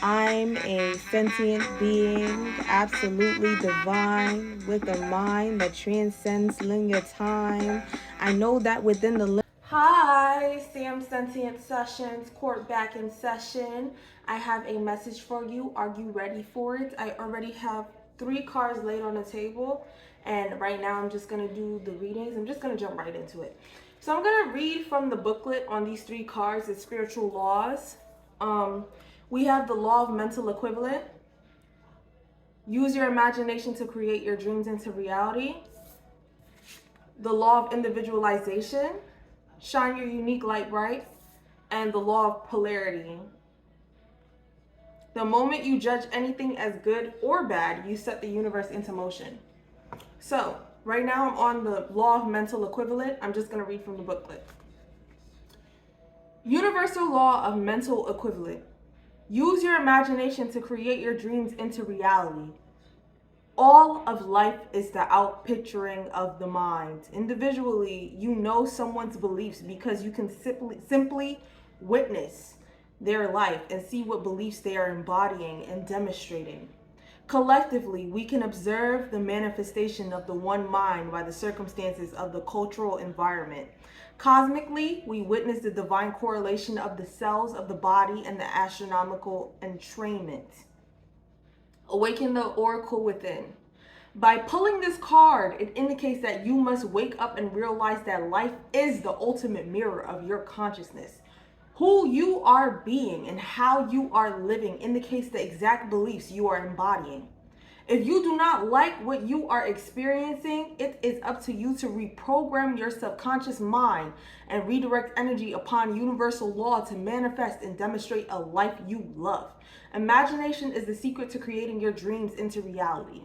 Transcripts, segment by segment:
I'm a sentient being, absolutely divine, with a mind that transcends linear time. I know that within the Hi, Sam Sentient Sessions, court back in session. I have a message for you. Are you ready for it? I already have 3 cards laid on the table, and right now I'm just going to do the readings. I'm just going to jump right into it. So I'm going to read from the booklet on these 3 cards, it's spiritual laws. We have the law of mental equivalent. Use your imagination to create your dreams into reality. The law of individualization. Shine your unique light bright. And the law of polarity. The moment you judge anything as good or bad, you set the universe into motion. So, right now I'm on the law of mental equivalent. I'm just going to read from the booklet. Universal law of mental equivalent. Use your imagination to create your dreams into reality. All of life is the outpicturing of the mind. Individually, you know someone's beliefs because you can simply witness their life and see what beliefs they are embodying and demonstrating. Collectively, we can observe the manifestation of the one mind by the circumstances of the cultural environment. Cosmically, we witness the divine correlation of the cells of the body and the astronomical entrainment. Awaken the oracle within. By pulling this card, it indicates that you must wake up and realize that life is the ultimate mirror of your consciousness. Who you are being and how you are living indicates the exact beliefs you are embodying. If you do not like what you are experiencing, it is up to you to reprogram your subconscious mind and redirect energy upon universal law to manifest and demonstrate a life you love. Imagination is the secret to creating your dreams into reality.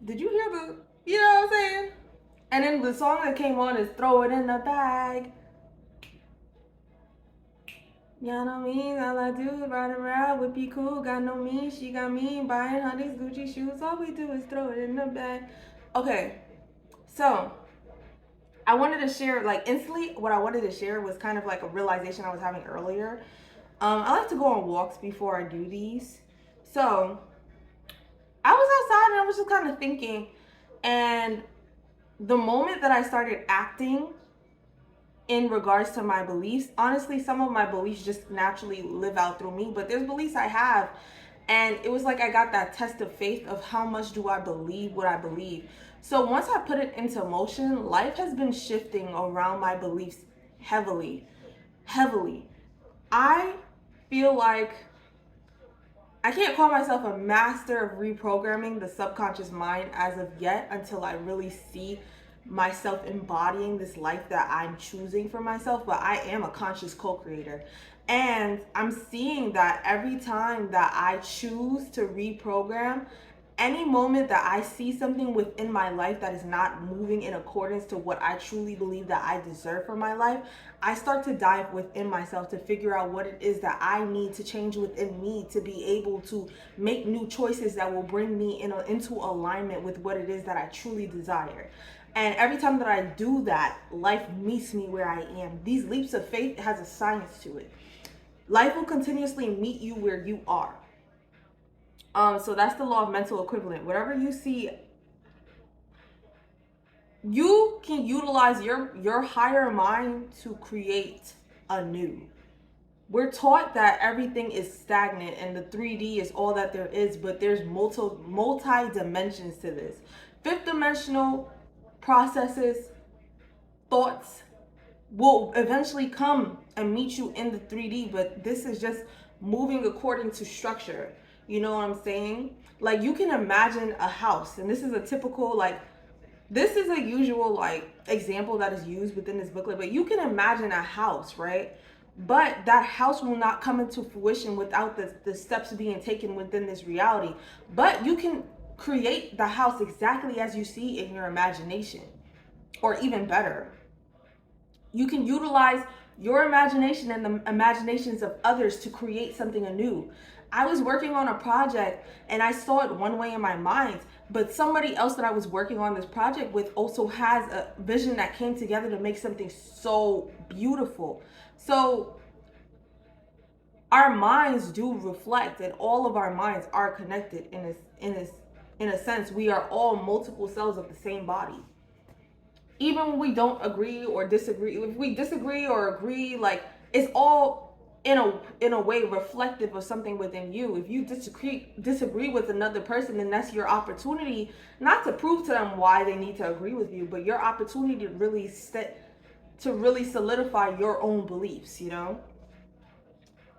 Did you hear you know what I'm saying? And then the song that came on is Throw It in the Bag. You know what I mean? All I do is ride around, whippy cool, got no mean, she got mean, buying her these Gucci shoes. All we do is throw it in the bag. Okay, so I wanted to share, like instantly, what I wanted to share was kind of like a realization I was having earlier. I like to go on walks before I do these. So I was outside and I was just kind of thinking, and the moment that I started acting in regards to my beliefs, honestly, some of my beliefs just naturally live out through me, but there's beliefs I have, and it was like I got that test of faith of how much do I believe what I believe. So once I put it into motion, life has been shifting around my beliefs heavily. I feel like I can't call myself a master of reprogramming the subconscious mind as of yet until I really see myself embodying this life that I'm choosing for myself, but I am a conscious co-creator. And I'm seeing that every time that I choose to reprogram, any moment that I see something within my life that is not moving in accordance to what I truly believe that I deserve for my life, I start to dive within myself to figure out what it is that I need to change within me to be able to make new choices that will bring me into alignment with what it is that I truly desire. And every time that I do that, life meets me where I am. These leaps of faith has a science to it. Life will continuously meet you where you are. So that's the law of mental equivalent. Whatever you see, you can utilize your higher mind to create anew. We're taught that everything is stagnant and the 3D is all that there is, but there's multi dimensions to this. Fifth dimensional processes, thoughts will eventually come and meet you in the 3D, but this is just moving according to structure. You know what I'm saying? Like, you can imagine a house, and this is a typical, like, this is a usual, like, example that is used within this booklet, but you can imagine a house, right? But that house will not come into fruition without the steps being taken within this reality. But you can create the house exactly as you see in your imagination, or even better. You can utilize your imagination and the imaginations of others to create something anew. I was working on a project and I saw it one way in my mind, but somebody else that I was working on this project with also has a vision that came together to make something so beautiful. So our minds do reflect, and all of our minds are connected in a sense. We are all multiple cells of the same body. Even when we don't agree or disagree, if we disagree or agree, like, it's all in a way reflective of something within you. If you disagree with another person, then that's your opportunity, not to prove to them why they need to agree with you, but your opportunity to really solidify your own beliefs, you know?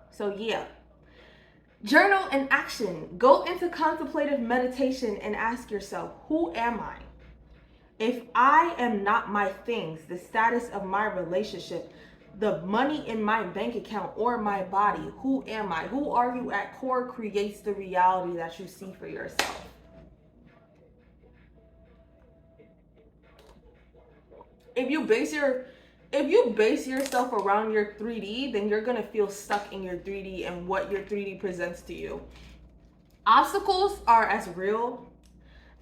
So yeah. Journal and action. Go into contemplative meditation and ask yourself, who am I? If I am not my things, the status of my relationship, the money in my bank account, or my body, who am I? Who are you at core creates the reality that you see for yourself. If you base yourself around your 3D, then you're gonna feel stuck in your 3D and what your 3D presents to you. Obstacles are as real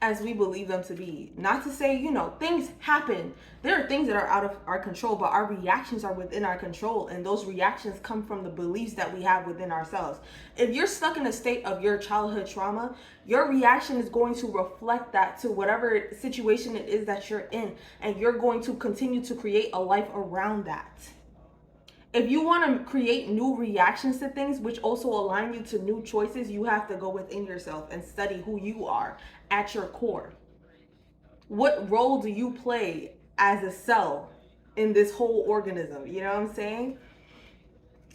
as we believe them to be. Not to say, things happen. There are things that are out of our control, but our reactions are within our control, and those reactions come from the beliefs that we have within ourselves. If you're stuck in a state of your childhood trauma, your reaction is going to reflect that to whatever situation it is that you're in, and you're going to continue to create a life around that. If you want to create new reactions to things, which also align you to new choices, you have to go within yourself and study who you are at your core. What role do you play as a cell in this whole organism? You know what I'm saying?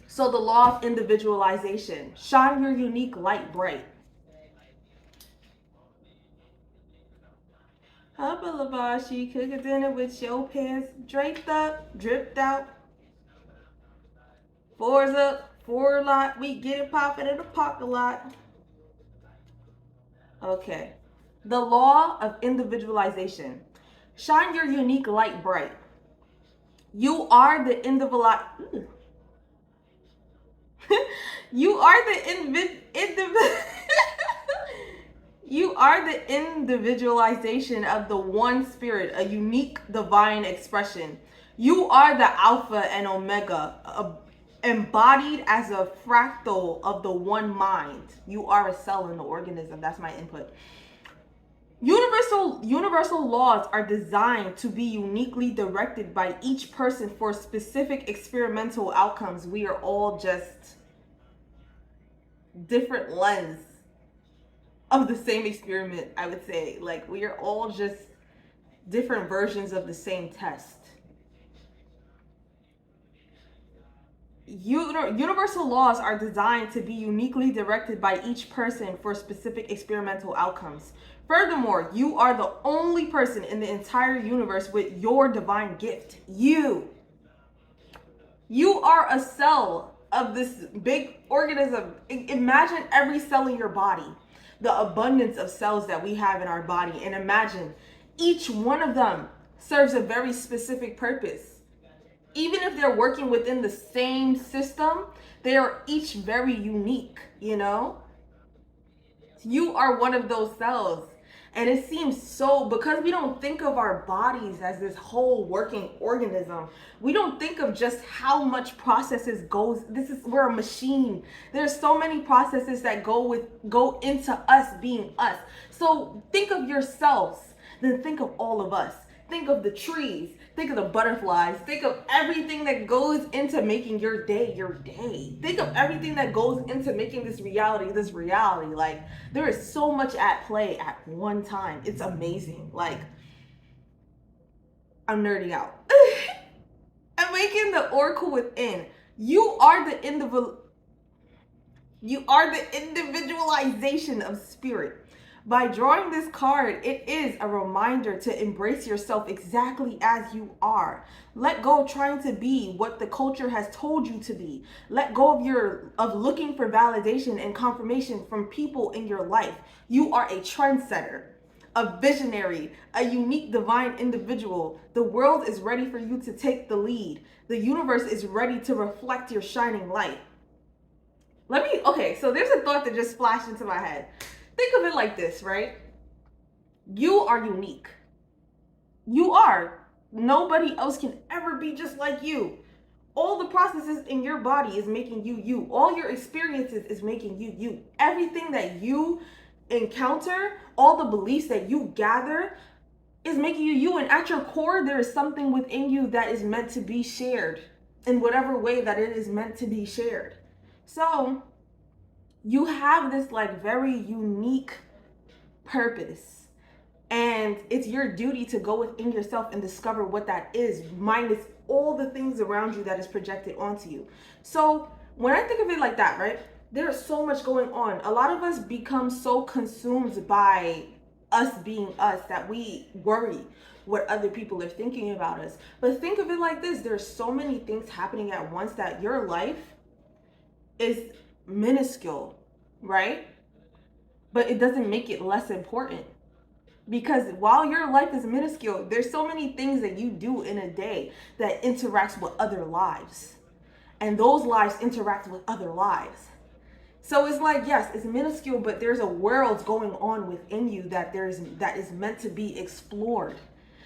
So the law of individualization. Shine your unique light bright. Hubba Lavashi, cook a dinner with your pants draped up, dripped out. Fours up, four lot, we get it poppin' in the parking lot. Okay. The law of individualization. Shine your unique light bright. You are the individual. You are the You are the individualization of the one spirit, a unique divine expression. You are the Alpha and Omega, embodied as a fractal of the one mind. You are a cell in the organism. That's my input. Universal laws are designed to be uniquely directed by each person for specific experimental outcomes. We are all just different lens of the same experiment, I would say. Like, we are all just different versions of the same test. Universal laws are designed to be uniquely directed by each person for specific experimental outcomes. Furthermore, you are the only person in the entire universe with your divine gift. You are a cell of this big organism. Imagine every cell in your body, the abundance of cells that we have in our body, and imagine each one of them serves a very specific purpose. Even if they're working within the same system, they are each very unique, you know? You are one of those cells. And it seems so, because we don't think of our bodies as this whole working organism. We don't think of just how much processes we're a machine. There's so many processes that go into us being us. So think of yourselves, then think of all of us. Think of the trees, think of the butterflies, think of everything that goes into making your day your day. Think of everything that goes into making this reality. Like, there is so much at play at one time. It's amazing. Like, I'm nerding out. I'm making the oracle within. You are the individualization of spirit. By drawing this card, it is a reminder to embrace yourself exactly as you are. Let go of trying to be what the culture has told you to be. Let go of looking for validation and confirmation from people in your life. You are a trendsetter, a visionary, a unique divine individual. The world is ready for you to take the lead. The universe is ready to reflect your shining light. So there's a thought that just flashed into my head. Think of it like this, right? You are unique. You are. Nobody else can ever be just like you. All the processes in your body is making you you. All your experiences is making you you. Everything that you encounter, all the beliefs that you gather is making you you. And at your core, there is something within you that is meant to be shared in whatever way that it is meant to be shared. So you have this like very unique purpose, and it's your duty to go within yourself and discover what that is, minus all the things around you that is projected onto you. So when I think of it like that, right, there's so much going on. A lot of us become so consumed by us being us that we worry what other people are thinking about us. But think of it like this: there's so many things happening at once that your life is minuscule, right? But it doesn't make it less important. Because while your life is minuscule, there's so many things that you do in a day that interacts with other lives. And those lives interact with other lives. So it's like, yes, it's minuscule, but there's a world going on within you that is meant to be explored.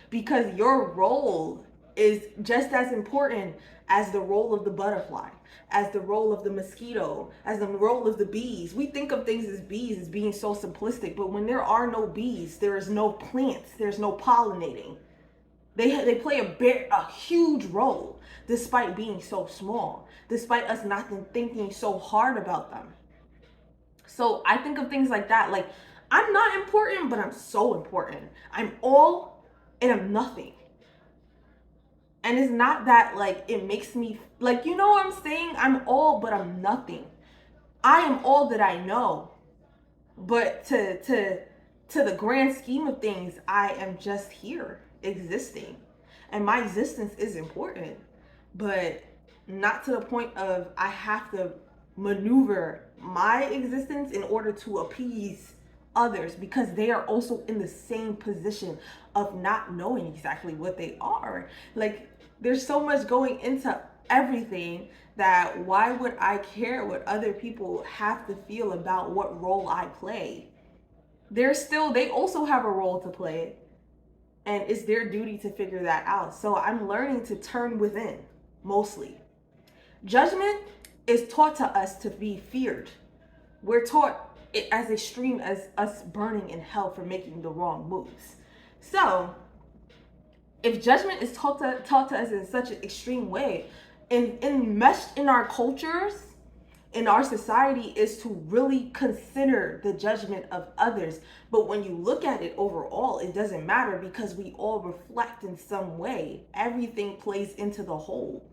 Because your role is just as important as the role of the butterfly, as the role of the mosquito, as the role of the bees. We think of things as bees as being so simplistic, but when there are no bees, there is no plants, there's no pollinating. They play a huge role despite being so small, despite us not thinking so hard about them. So I think of things like that, like I'm not important, but I'm so important. I'm all and I'm nothing. And it's not that like it makes me like, you know what I'm saying? I'm all, but I'm nothing. I am all that I know. But to the grand scheme of things, I am just here existing. And my existence is important, but not to the point of I have to maneuver my existence in order to appease others, because they are also in the same position of not knowing exactly what they are. Like there's so much going into everything that why would I care what other people have to feel about what role I play? They also have a role to play, and it's their duty to figure that out. So I'm learning to turn within mostly. Judgment is taught to us to be feared. We're taught it as extreme as us burning in hell for making the wrong moves. So if judgment is taught to us in such an extreme way, and enmeshed in our cultures, in our society, is to really consider the judgment of others. But when you look at it overall, it doesn't matter because we all reflect in some way. Everything plays into the whole.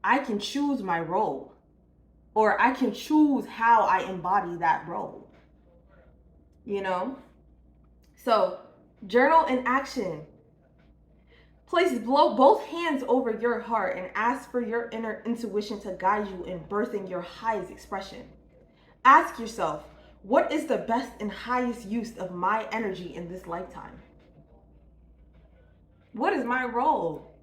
I can choose my role, or I can choose how I embody that role. You know? So, journal in action. Place both hands over your heart and ask for your inner intuition to guide you in birthing your highest expression. Ask yourself, what is the best and highest use of my energy in this lifetime? What is my role?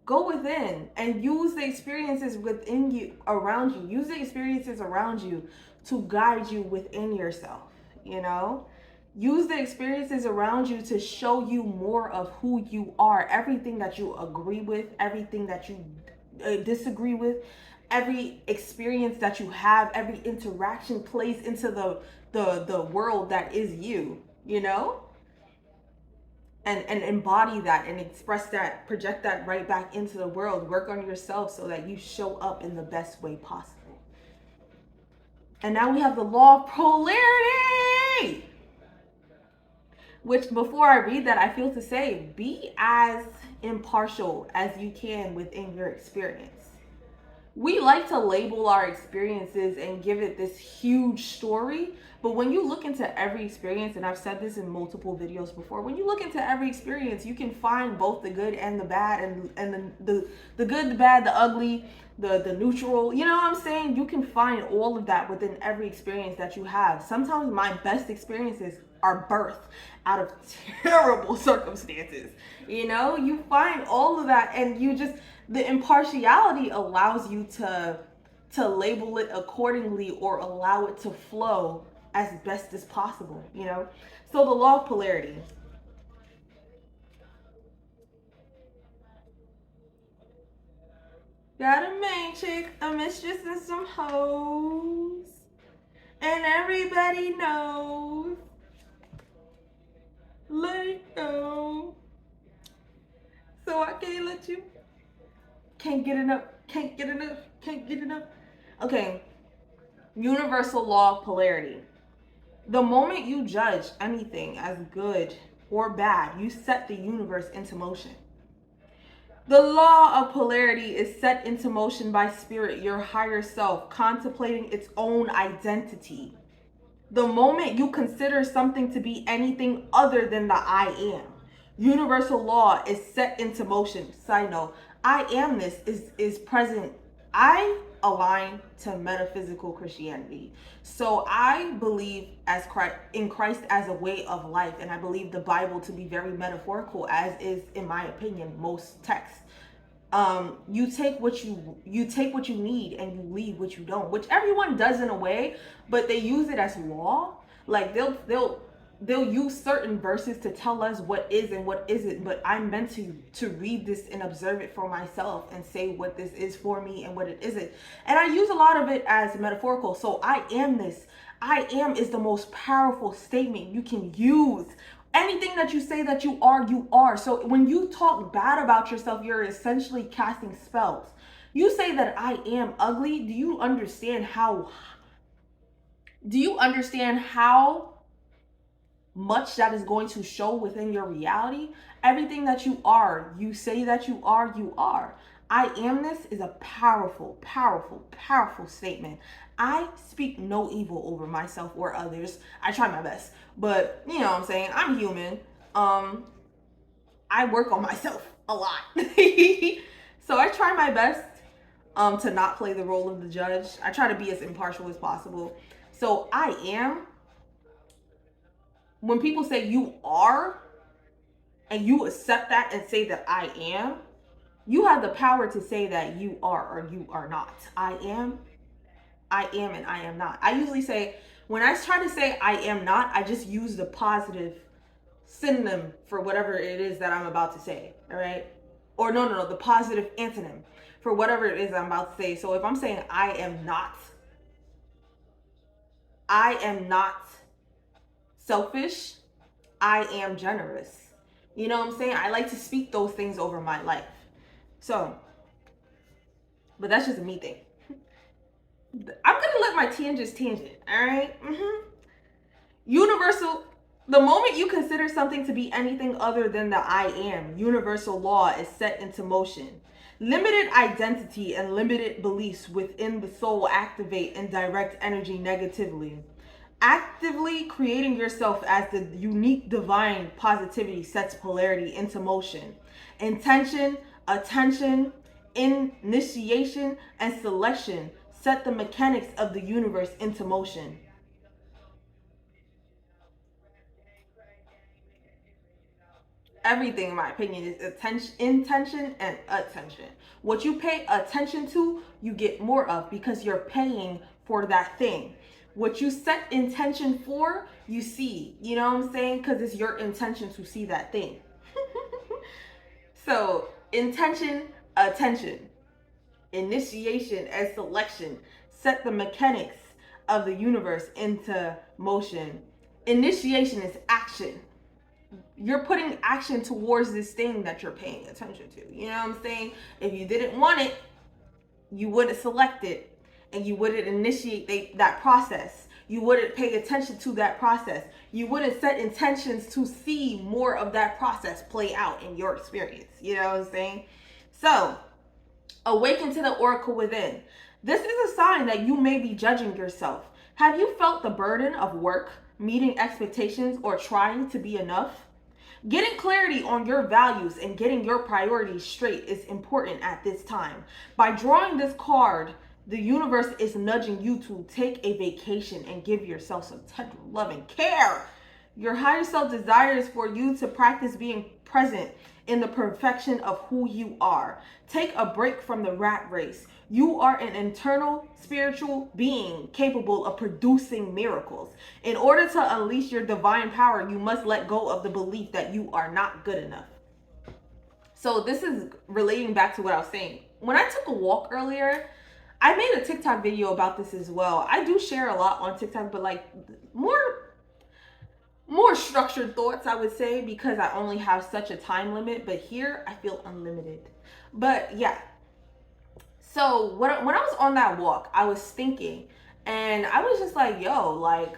Go within and use the experiences within you, around you. Use the experiences around you to guide you within yourself, you know? Use the experiences around you to show you more of who you are. Everything that you agree with, everything that you disagree with, every experience that you have, every interaction plays into the world that is you, you know? And embody that and express that, project that right back into the world. Work on yourself so that you show up in the best way possible. And now we have the law of polarity, which before I read that, I feel to say, be as impartial as you can within your experience. We like to label our experiences and give it this huge story, but when you look into every experience, and I've said this in multiple videos before, when you look into every experience, you can find both the good and the bad, and the good, the bad, the ugly, the neutral. You know what I'm saying? You can find all of that within every experience that you have. Sometimes my best experiences are birthed out of terrible circumstances. You know, you find all of that, and you just, the impartiality allows you to label it accordingly or allow it to flow as best as possible, you know? So the law of polarity. Got a main chick, a mistress, and some hoes. And everybody knows. Let it go. So I can't let you. Can't get enough. Can't get enough. Can't get enough. Okay. Universal law of polarity. The moment you judge anything as good or bad, you set the universe into motion. The law of polarity is set into motion by spirit, your higher self, contemplating its own identity. The moment you consider something to be anything other than the I am, universal law is set into motion. Side note, I amness is present. I align to metaphysical Christianity. So I believe as Christ, in Christ as a way of life, and I believe the Bible to be very metaphorical, as is, in my opinion, most texts. You take what you need and you leave what you don't, which everyone does in a way, but they use it as law. Like they'll use certain verses to tell us what is and what isn't, but I'm meant to read this and observe it for myself and say what this is for me and what it isn't. And I use a lot of it as metaphorical. So I am this. I am is the most powerful statement you can use. Anything that you say that you are, you are. So when you talk bad about yourself, you're essentially casting spells. You say that I am ugly. Do you understand how much that is going to show within your reality? Everything that you are, you say that you are, you are. I amness is a powerful, powerful, powerful statement. I speak no evil over myself or others. I try my best, but you know what I'm saying? I'm human. I work on myself a lot. So I try my best to not play the role of the judge. I try to be as impartial as possible. So I am, when people say you are and you accept that and say that I am, you have the power to say that you are or you are not. I am, and I am not. I usually say, when I try to say I am not, I just use the positive synonym for whatever it is that I'm about to say, all right? Or no, the positive antonym for whatever it is I'm about to say. So if I'm saying I am not selfish, I am generous. You know what I'm saying? I like to speak those things over my life. So, but that's just a me thing. I'm gonna let my tangents tangent, all right? Universal, the moment you consider something to be anything other than the I am, universal law is set into motion. Limited identity and limited beliefs within the soul activate and direct energy negatively. Actively creating yourself as the unique divine positivity sets polarity into motion. Intention, attention, initiation, and selection set the mechanics of the universe into motion. Everything, in my opinion, is attention, intention, and attention. What you pay attention to, you get more of, because you're paying for that thing. What you set intention for, you see. You know what I'm saying? Because it's your intention to see that thing. So, intention, attention, initiation, and selection set the mechanics of the universe into motion. Initiation is action. You're putting action towards this thing that you're paying attention to. You know what I'm saying? If you didn't want it, you wouldn't select it and you wouldn't initiate that process. You wouldn't pay attention to that process. You wouldn't set intentions to see more of that process play out in your experience. You know what I'm saying? So, awaken to the oracle within. This is a sign that you may be judging yourself. Have you felt the burden of work, meeting expectations, or trying to be enough? Getting clarity on your values and getting your priorities straight is important at this time. By drawing this card, the universe is nudging you to take a vacation and give yourself some tender love and care. Your higher self desires for you to practice being present in the perfection of who you are. Take a break from the rat race. You are an internal spiritual being capable of producing miracles. In order to unleash your divine power, you must let go of the belief that you are not good enough. So this is relating back to what I was saying when I took a walk earlier, I made a TikTok video about this as well. I do share a lot on TikTok, but like more structured thoughts, I would say, because I only have such a time limit. But here, I feel unlimited. But yeah. So when I was on that walk, I was thinking, and I was just like, yo, like,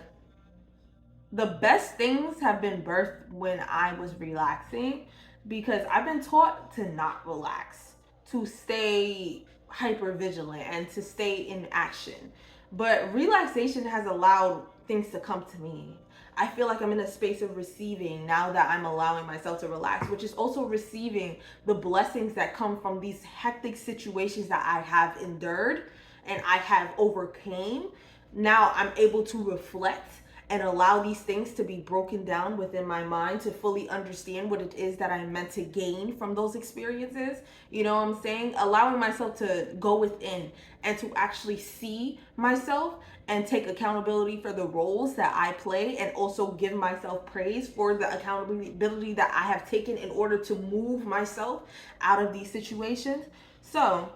the best things have been birthed when I was relaxing, because I've been taught to not relax, to stay hyper vigilant and to stay in action. But relaxation has allowed things to come to me. I feel like I'm in a space of receiving now that I'm allowing myself to relax, which is also receiving the blessings that come from these hectic situations that I have endured and I have overcame. Now I'm able to reflect and allow these things to be broken down within my mind to fully understand what it is that I'm meant to gain from those experiences. You know what I'm saying? Allowing myself to go within and to actually see myself and take accountability for the roles that I play, and also give myself praise for the accountability that I have taken in order to move myself out of these situations. So,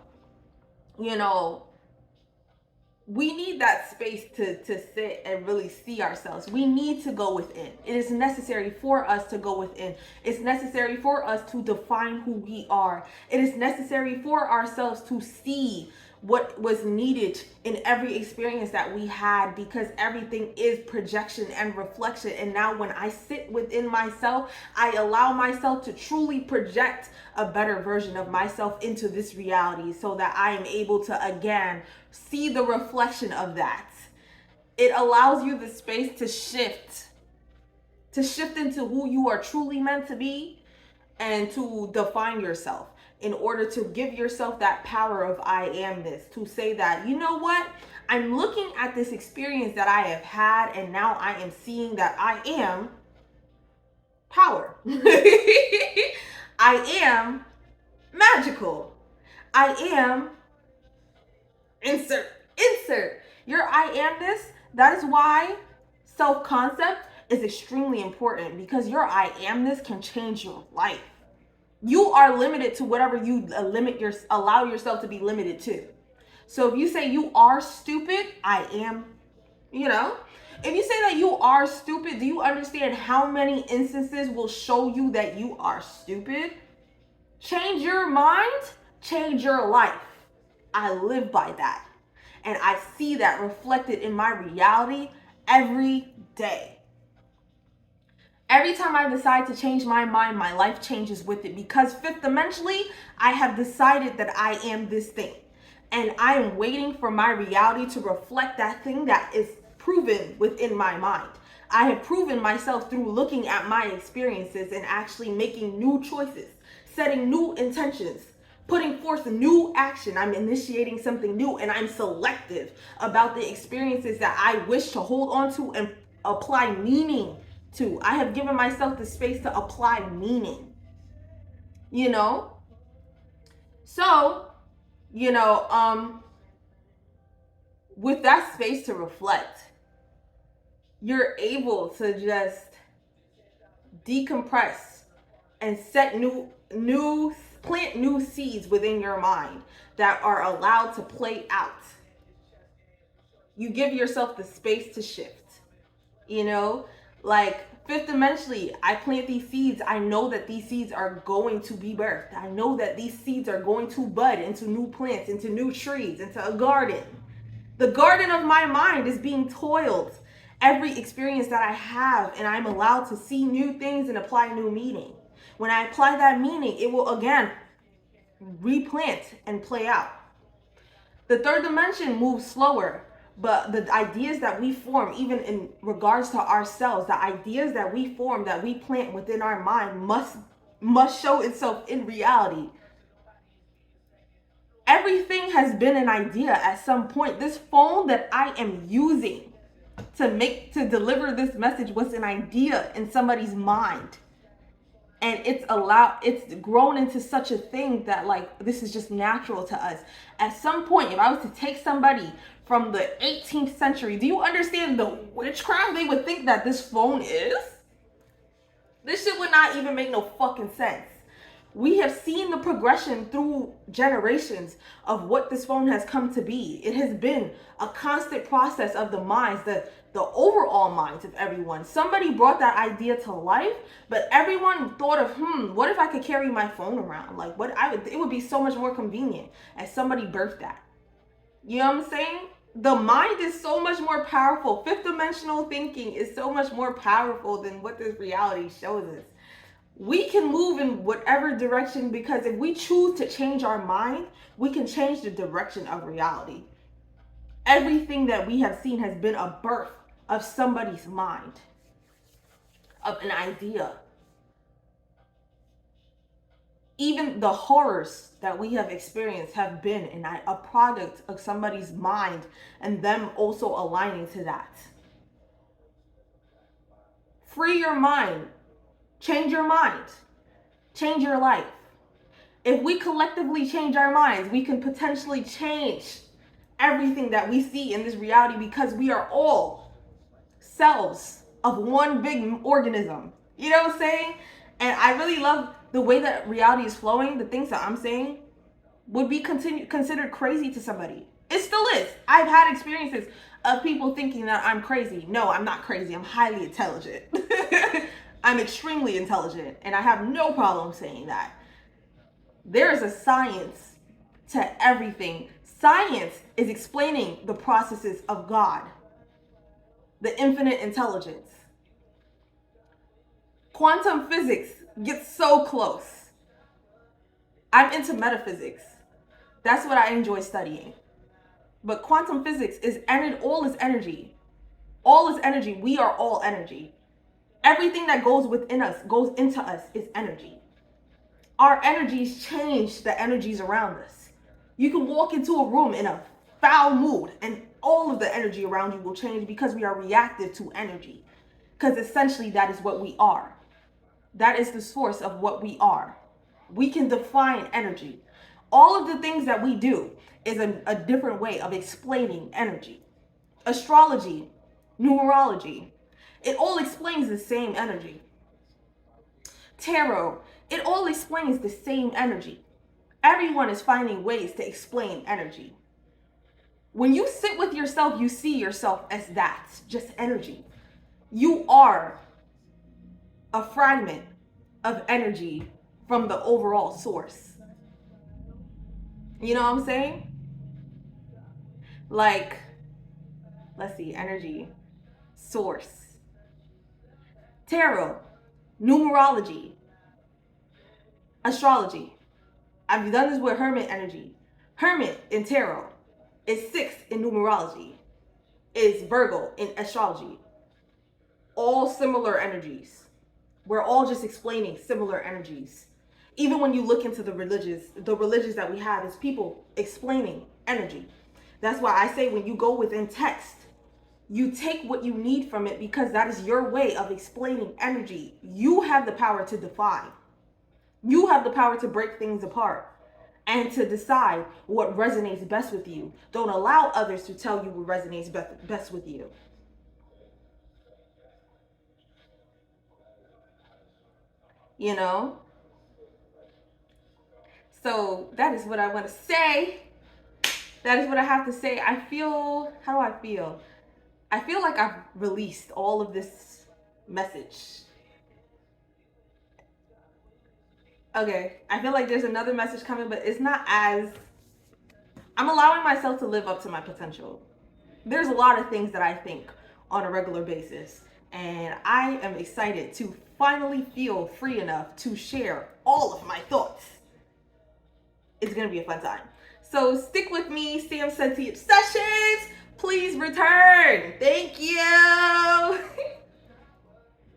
you know, we need that space to sit and really see ourselves. We need to go within. It is necessary for us to go within. It's necessary for us to define who we are. It is necessary for ourselves to see what was needed in every experience that we had, because everything is projection and reflection. And now when I sit within myself, I allow myself to truly project a better version of myself into this reality, so that I am able to again see the reflection of that. It allows you the space to shift into who you are truly meant to be, and to define yourself in order to give yourself that power of I am this, to say that, you know what, I'm looking at this experience that I have had, and now I am seeing that I am power. I am magical. I am insert your I amness. That is why self-concept is extremely important, because your I amness can change your life. You are limited to whatever you allow yourself to be limited to. So if you say you are stupid, I am, if you say that you are stupid, do you understand how many instances will show you that you are stupid? Change your mind, change your life. I live by that. And I see that reflected in my reality every day. Every time I decide to change my mind, my life changes with it, because fifth dimensionally, I have decided that I am this thing. And I am waiting for my reality to reflect that thing that is proven within my mind. I have proven myself through looking at my experiences and actually making new choices, setting new intentions, putting forth new action. I'm initiating something new, and I'm selective about the experiences that I wish to hold on to and apply meaning to. I have given myself the space to apply meaning, So, with that space to reflect, you're able to just decompress and set plant new seeds within your mind that are allowed to play out. You give yourself the space to shift, like fifth dimensionally, I plant these seeds. I know that these seeds are going to be birthed. I know that these seeds are going to bud into new plants, into new trees, into a garden. The garden of my mind is being toiled every experience that I have, and I'm allowed to see new things and apply new meaning. When I apply that meaning, it will again replant and play out. The third dimension moves slower, but the ideas that we form, even in regards to ourselves, the ideas that we form, that we plant within our mind must show itself in reality. Everything has been an idea at some point. This phone that I am using to deliver this message was an idea in somebody's mind. And it's grown into such a thing that, like, this is just natural to us. At some point, if I was to take somebody from the 18th century, do you understand the witchcraft they would think that this phone is? This shit would not even make no fucking sense. We have seen the progression through generations of what this phone has come to be. It has been a constant process of the minds, the overall minds of everyone. Somebody brought that idea to life, but everyone thought of, what if I could carry my phone around? Like, it would be so much more convenient. And somebody birthed that. You know what I'm saying? The mind is so much more powerful. Fifth dimensional thinking is so much more powerful than what this reality shows us. We can move in whatever direction, because if we choose to change our mind, we can change the direction of reality. Everything that we have seen has been a birth of somebody's mind, of an idea. Even the horrors that we have experienced have been a product of somebody's mind and them also aligning to that. Free your mind. Change your mind. Change your life. If we collectively change our minds, we can potentially change everything that we see in this reality, because we are all cells of one big organism. You know what I'm saying? And I really love the way that reality is flowing. The things that I'm saying would be considered crazy to somebody. It still is. I've had experiences of people thinking that I'm crazy. No, I'm not crazy. I'm highly intelligent. I'm extremely intelligent, and I have no problem saying that. There is a science to everything. Science is explaining the processes of God, the infinite intelligence. Quantum physics gets so close. I'm into metaphysics. That's what I enjoy studying. But quantum physics is all is energy. All is energy. We are all energy. Everything that goes within us, goes into us, is energy. Our energies change the energies around us. You can walk into a room in a foul mood and all of the energy around you will change, because we are reactive to energy. Because essentially that is what we are. That is the source of what we are. We can define energy. All of the things that we do is a different way of explaining energy. Astrology, numerology, it all explains the same energy. Tarot, it all explains the same energy. Everyone is finding ways to explain energy. When you sit with yourself, you see yourself as that, just energy. You are a fragment of energy from the overall source. You know what I'm saying? Like, let's see, energy, source. Tarot, numerology, astrology. I've done this with Hermit energy. Hermit in tarot is 6 in numerology, is Virgo in astrology. All similar energies. We're all just explaining similar energies. Even when you look into the religions that we have, is people explaining energy. That's why I say when you go within text, you take what you need from it, because that is your way of explaining energy. You have the power to define. You have the power to break things apart and to decide what resonates best with you. Don't allow others to tell you what resonates best with you. You know? So that is what I want to say. That is what I have to say. How do I feel? I feel like I've released all of this message. Okay, I feel like there's another message coming, but it's not as... I'm allowing myself to live up to my potential. There's a lot of things that I think on a regular basis, and I am excited to finally feel free enough to share all of my thoughts. It's gonna be a fun time. So stick with me, Sam Sentient Sessions. Please return. Thank you.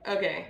Okay.